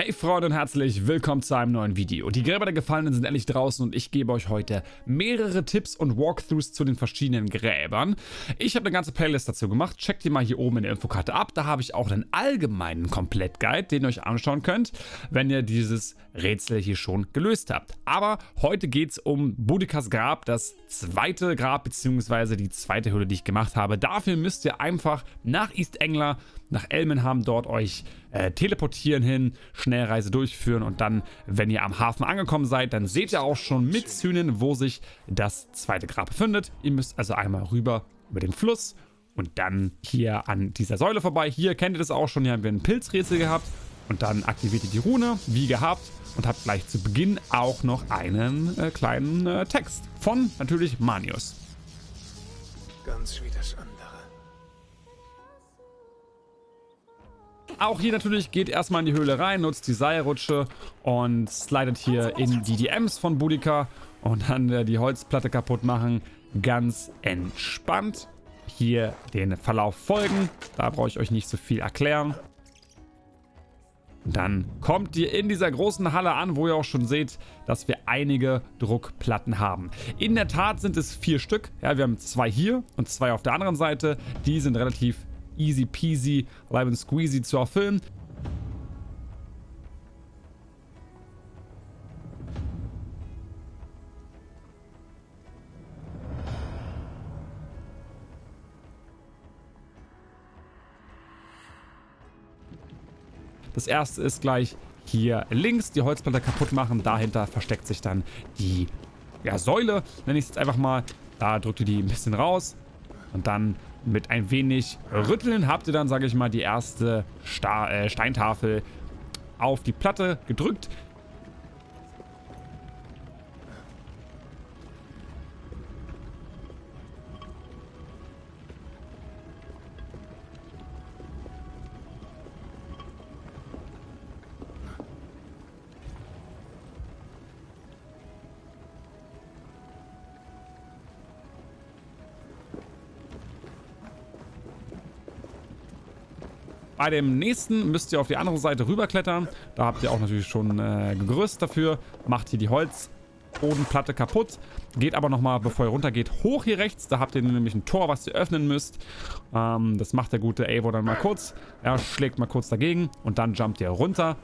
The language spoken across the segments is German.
Hey Freunde und herzlich willkommen zu einem neuen Video. Die Gräber der Gefallenen sind endlich draußen und ich gebe euch heute mehrere Tipps und Walkthroughs zu den verschiedenen Gräbern. Ich habe eine ganze Playlist dazu gemacht, checkt die mal hier oben in der Infokarte ab. Da habe ich auch einen allgemeinen Komplettguide, den ihr euch anschauen könnt, wenn ihr dieses Rätsel hier schon gelöst habt. Aber heute geht es um Boudikas Grab, das zweite Grab bzw. die zweite Höhle, die ich gemacht habe. Dafür müsst ihr einfach nach East Anglia, nach Elmenham, dort euch teleportieren hin, Schnellreise durchführen und dann, wenn ihr am Hafen angekommen seid, dann seht ihr auch schon mit Zynen, wo sich das zweite Grab befindet. Ihr müsst also einmal rüber über den Fluss und dann hier an dieser Säule vorbei. Hier kennt ihr das auch schon, hier haben wir ein Pilzrätsel gehabt und dann aktiviert ihr die Rune, wie gehabt, und habt gleich zu Beginn auch noch einen kleinen Text von natürlich Manius. Ganz wie das andere. Auch hier natürlich geht erstmal in die Höhle rein, nutzt die Seilrutsche und slidet hier in die DMs von Boudica und dann die Holzplatte kaputt machen. Ganz entspannt. Hier den Verlauf folgen. Da brauche ich euch nicht so viel erklären. Dann kommt ihr in dieser großen Halle an, wo ihr auch schon seht, dass wir einige Druckplatten haben. In der Tat sind es 4 Stück. Ja, wir haben 2 hier und 2 auf der anderen Seite. Die sind relativ easy peasy, lemon squeezy zu erfüllen. Das erste ist gleich hier links, die Holzplatte kaputt machen. Dahinter versteckt sich dann die Säule, nenne ich es jetzt einfach mal. Da drückt ihr die ein bisschen raus und dann mit ein wenig Rütteln habt ihr dann, sage ich mal, die erste Steintafel auf die Platte gedrückt. Bei dem nächsten müsst ihr auf die andere Seite rüberklettern. Da habt ihr auch natürlich schon Gerüst dafür. Macht hier die Holzbodenplatte kaputt. Geht aber nochmal, bevor ihr runtergeht, hoch hier rechts. Da habt ihr nämlich ein Tor, was ihr öffnen müsst. Das macht der gute Eivor dann mal kurz. Er schlägt mal kurz dagegen und dann jumpt ihr runter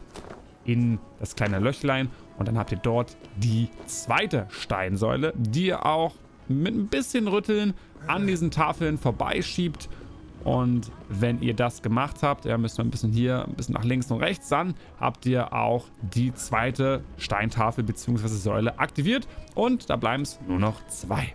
in das kleine Löchlein. Und dann habt ihr dort die zweite Steinsäule, die ihr auch mit ein bisschen Rütteln an diesen Tafeln vorbeischiebt. Und wenn ihr das gemacht habt, müsst ihr ein bisschen hier, ein bisschen nach links und rechts, dann habt ihr auch die zweite Steintafel bzw. Säule aktiviert. Und da bleiben es nur noch 2.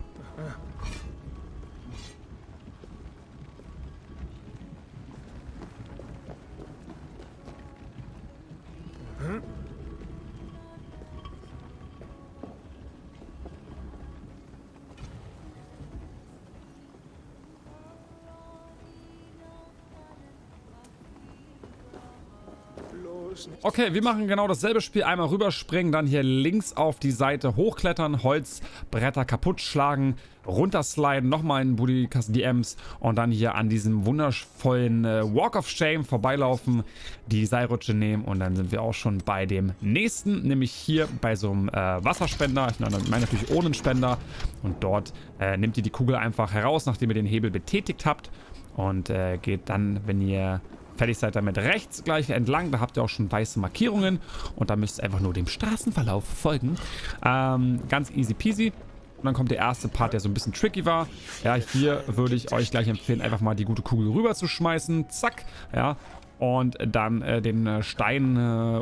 Okay, wir machen genau dasselbe Spiel. Einmal rüberspringen, dann hier links auf die Seite hochklettern, Holzbretter kaputt schlagen, runtersliden, nochmal in Boudikas DMs und dann hier an diesem wundervollen Walk of Shame vorbeilaufen, die Seilrutsche nehmen und dann sind wir auch schon bei dem nächsten, nämlich hier bei so einem Wasserspender. Ich meine natürlich ohne einen Spender und dort nehmt ihr die Kugel einfach heraus, nachdem ihr den Hebel betätigt habt und geht dann, wenn ihr fertig seid, damit rechts gleich entlang. Da habt ihr auch schon weiße Markierungen und da müsst ihr einfach nur dem Straßenverlauf folgen. Ganz easy peasy. Und dann kommt der erste Part, der so ein bisschen tricky war. Ja, hier würde ich euch gleich empfehlen, einfach mal die gute Kugel rüber zu schmeißen. Zack. Ja. Und dann den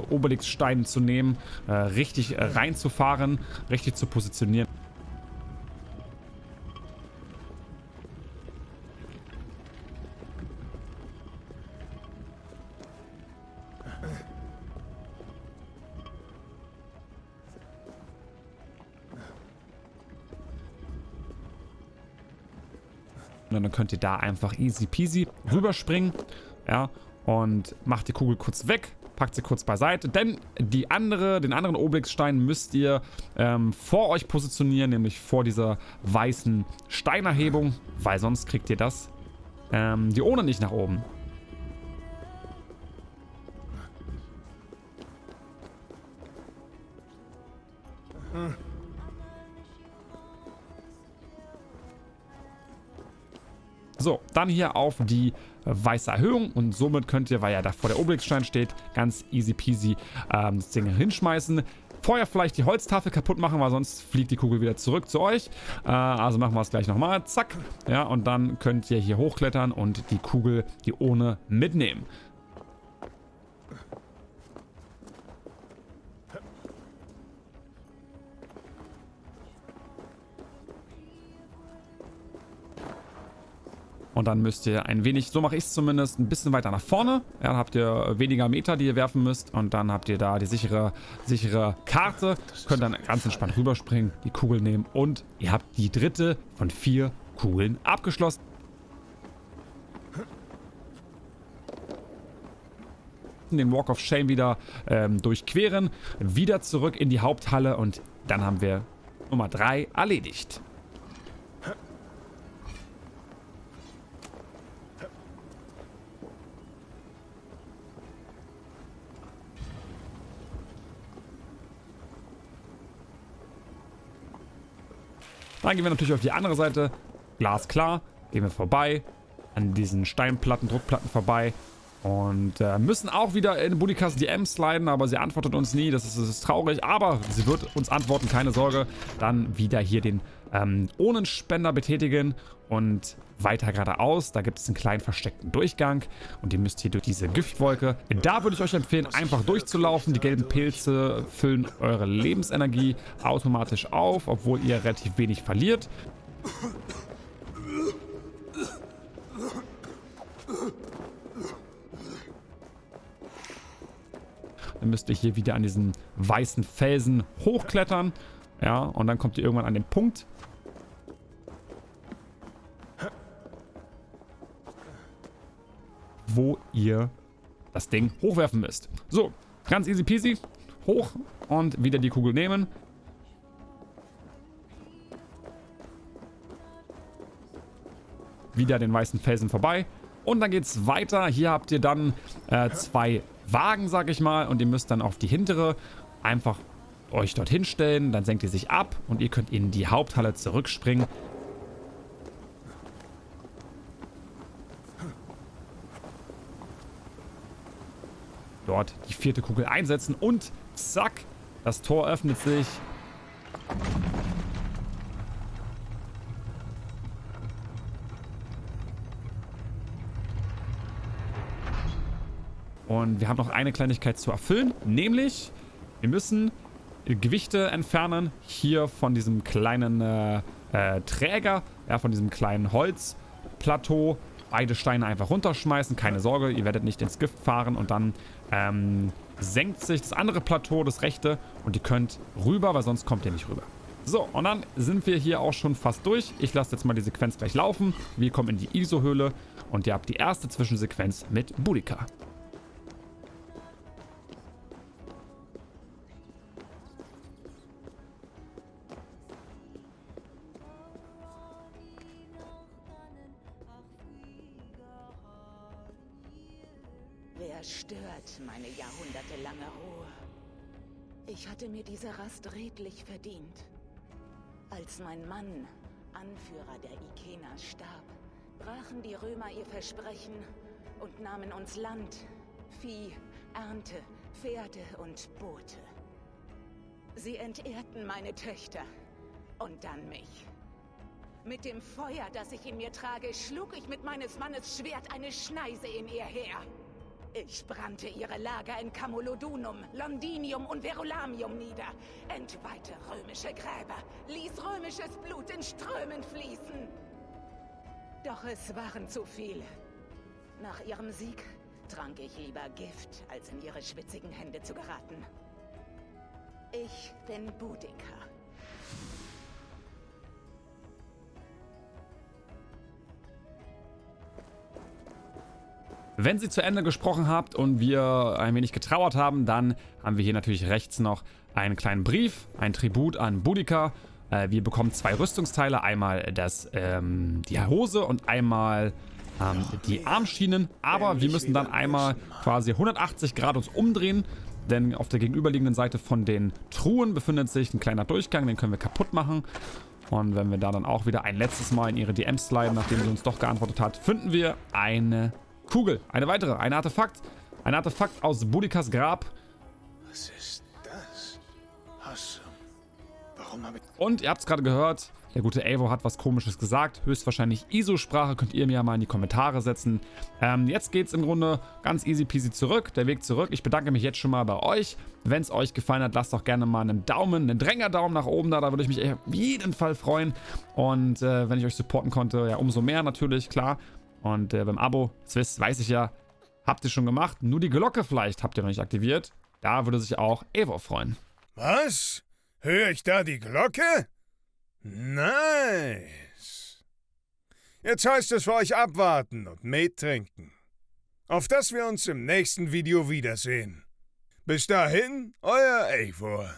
Obelix-Stein zu nehmen, richtig reinzufahren, richtig zu positionieren. Und dann könnt ihr da einfach easy peasy rüberspringen, ja, und macht die Kugel kurz weg, packt sie kurz beiseite, denn den anderen Obelix-Stein müsst ihr vor euch positionieren, nämlich vor dieser weißen Steinerhebung, weil sonst kriegt ihr die Urne nicht nach oben. So, dann hier auf die weiße Erhöhung und somit könnt ihr, weil ja da vor der Obelixstein steht, ganz easy peasy das Ding hinschmeißen. Vorher vielleicht die Holztafel kaputt machen, weil sonst fliegt die Kugel wieder zurück zu euch. Also machen wir es gleich nochmal. Zack. Ja, und dann könnt ihr hier hochklettern und die Kugel, die ohne, mitnehmen. Und dann müsst ihr ein wenig, so mache ich es zumindest, ein bisschen weiter nach vorne. Ja, dann habt ihr weniger Meter, die ihr werfen müsst. Und dann habt ihr da die sichere Karte. Könnt dann ganz entspannt rüberspringen, die Kugel nehmen. Und ihr habt die dritte von 4 Kugeln abgeschlossen. Den Walk of Shame wieder durchqueren. Wieder zurück in die Haupthalle. Und dann haben wir Nummer 3 erledigt. Dann gehen wir natürlich auf die andere Seite. Glasklar. Gehen wir vorbei. An diesen Steinplatten, Druckplatten vorbei. Und müssen auch wieder in Boudikas DM sliden, aber sie antwortet uns nie. Das ist traurig, aber sie wird uns antworten, keine Sorge. Dann wieder hier den Ohnenspender betätigen und weiter geradeaus. Da gibt es einen kleinen versteckten Durchgang und ihr müsst hier durch diese Giftwolke. Da würde ich euch empfehlen, einfach durchzulaufen. Die gelben Pilze füllen eure Lebensenergie automatisch auf, obwohl ihr relativ wenig verliert. Dann müsst ihr hier wieder an diesen weißen Felsen hochklettern. Ja, und dann kommt ihr irgendwann an den Punkt. Wo ihr das Ding hochwerfen müsst. So, ganz easy peasy. Hoch und wieder die Kugel nehmen. Wieder den weißen Felsen vorbei. Und dann geht's weiter. Hier habt ihr dann 2 Wagen, sag ich mal. Und ihr müsst dann auf die hintere einfach euch dorthin stellen. Dann senkt ihr sich ab und ihr könnt in die Haupthalle zurückspringen. Dort die 4. Kugel einsetzen und zack, das Tor öffnet sich. Und wir haben noch eine Kleinigkeit zu erfüllen, nämlich wir müssen Gewichte entfernen, hier von diesem kleinen Träger, ja, von diesem kleinen Holzplateau. Beide Steine einfach runterschmeißen, keine Sorge, ihr werdet nicht ins Gift fahren und dann senkt sich das andere Plateau, das rechte, und ihr könnt rüber, weil sonst kommt ihr nicht rüber. So, und dann sind wir hier auch schon fast durch. Ich lasse jetzt mal die Sequenz gleich laufen. Wir kommen in die ISO-Höhle und ihr habt die erste Zwischensequenz mit Boudica. Wer stört meine jahrhundertelange Ruhe? Ich hatte mir diese Rast redlich verdient. Als mein Mann, Anführer der Ikener, starb, brachen die Römer ihr Versprechen und nahmen uns Land, Vieh, Ernte, Pferde und Boote. Sie entehrten meine Töchter und dann mich. Mit dem Feuer, das ich in mir trage, schlug ich mit meines Mannes Schwert eine Schneise in ihr her. Ich brannte ihre Lager in Camulodunum, Londinium und Verulamium nieder, entweihte römische Gräber, ließ römisches Blut in Strömen fließen. Doch es waren zu viele. Nach ihrem Sieg trank ich lieber Gift, als in ihre schwitzigen Hände zu geraten. Ich bin Boudica. Wenn sie zu Ende gesprochen habt und wir ein wenig getrauert haben, dann haben wir hier natürlich rechts noch einen kleinen Brief, ein Tribut an Boudica. Wir bekommen 2 Rüstungsteile, einmal die Hose und einmal die Armschienen. Aber wir müssen dann einmal quasi 180 Grad uns umdrehen denn auf der gegenüberliegenden Seite von den Truhen befindet sich ein kleiner Durchgang, den können wir kaputt machen. Und wenn wir da dann auch wieder ein letztes Mal in ihre DMs sliden, nachdem sie uns doch geantwortet hat, finden wir eine Kugel. Eine weitere, ein Artefakt. Ein Artefakt aus Boudikas Grab. Was ist das? Hassam. Warum habe ich... Und ihr habt es gerade gehört, der gute Eivor hat was Komisches gesagt. Höchstwahrscheinlich ISO-Sprache, könnt ihr mir ja mal in die Kommentare setzen. Jetzt geht es im Grunde ganz easy peasy zurück, der Weg zurück. Ich bedanke mich jetzt schon mal bei euch. Wenn es euch gefallen hat, lasst doch gerne mal einen Daumen, einen Dränger-Daumen nach oben da. Da würde ich mich auf jeden Fall freuen. Und wenn ich euch supporten konnte, ja umso mehr natürlich, klar. Und beim Abo, Swiss, weiß ich ja, habt ihr schon gemacht. Nur die Glocke vielleicht habt ihr noch nicht aktiviert. Da würde sich auch Eivor freuen. Was? Höre ich da die Glocke? Nice. Jetzt heißt es für euch abwarten und Met trinken. Auf dass wir uns im nächsten Video wiedersehen. Bis dahin, euer Eivor.